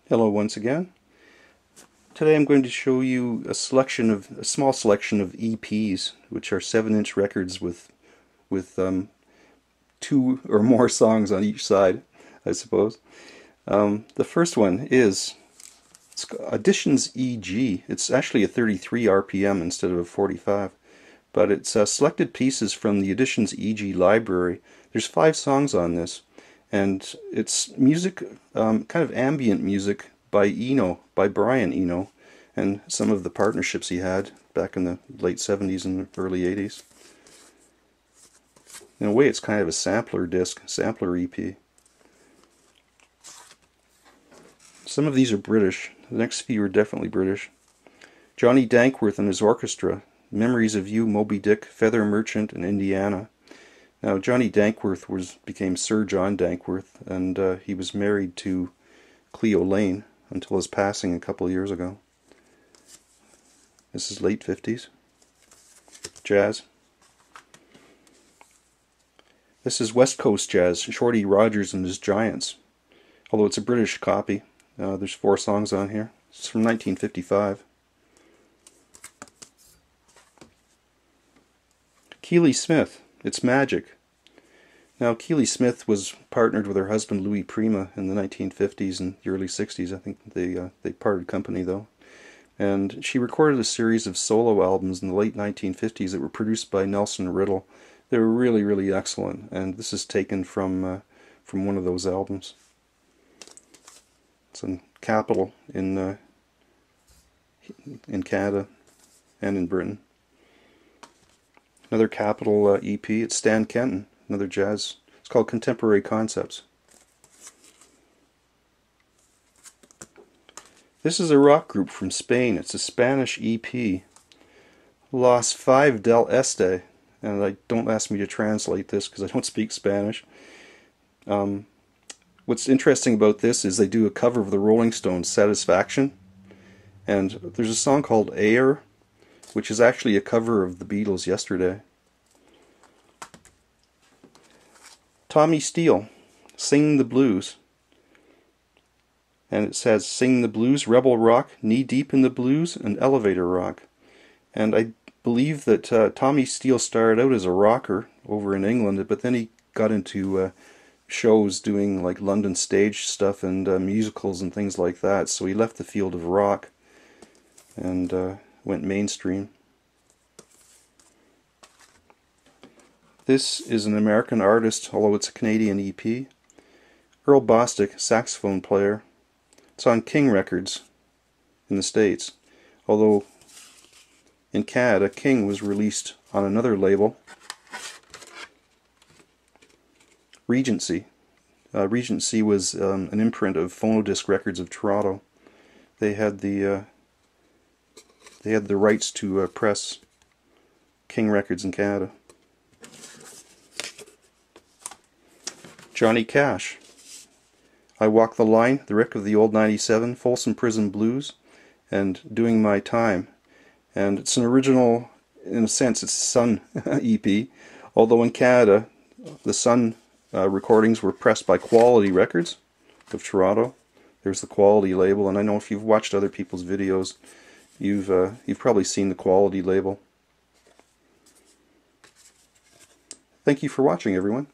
Hello once again. Today I'm going to show you a small selection of EPs, which are 7-inch records with two or more songs on each side, I suppose. The first one is Auditions EG. It's actually a 33 RPM instead of a 45, but it's selected pieces from the Auditions EG library. There's 5 songs on this, and it's music, kind of ambient music by Brian Eno, and some of the partnerships he had back in the late 70s and early 80s. In a way, it's kind of a sampler EP. Some of these are British. The next few are definitely British. Johnny Dankworth and his orchestra, Memories of You, Moby Dick, Feather Merchant, and Indiana. Now, Johnny Dankworth became Sir John Dankworth, and he was married to Cleo Lane until his passing a couple of years ago. This is late 50s. Jazz. This is West Coast jazz, Shorty Rogers and his Giants. Although it's a British copy. There's 4 songs on here. It's from 1955. Keely Smith, It's Magic. Now, Keely Smith was partnered with her husband Louis Prima in the 1950s and the early 60s. I think they parted company though. And she recorded a series of solo albums in the late 1950s that were produced by Nelson Riddle. They were really, really excellent, and this is taken from one of those albums. It's in Capitol in Canada and in Britain. Another Capitol EP. It's Stan Kenton, another jazz. It's called Contemporary Concepts. This is a rock group from Spain. It's a Spanish EP. Las 5 del Este. And don't ask me to translate this because I don't speak Spanish. What's interesting about this is they do a cover of the Rolling Stones' Satisfaction. And there's a song called Air, which is actually a cover of the Beatles' Yesterday. Tommy Steele, Sing the Blues. And it says Sing the Blues, Rebel Rock, Knee Deep in the Blues, and Elevator Rock. And I believe that Tommy Steele started out as a rocker over in England, but then he got into shows doing like London stage stuff and musicals and things like that. So he left the field of rock and went mainstream. This is an American artist, although it's a Canadian EP. Earl Bostic, saxophone player. It's on King Records in the States, although in Canada, King was released on another label, Regency. Regency was an imprint of Phonodisc Records of Toronto. They had the rights to press King Records in Canada. Johnny Cash, I Walk the Line, The Wreck of the Old 97, Folsom Prison Blues, and Doing My Time. And it's an original, in a sense, it's Sun EP, although in Canada, the Sun recordings were pressed by Quality Records of Toronto. There's the Quality label, and I know if you've watched other people's videos, you've probably seen the Quality label. Thank you for watching, everyone.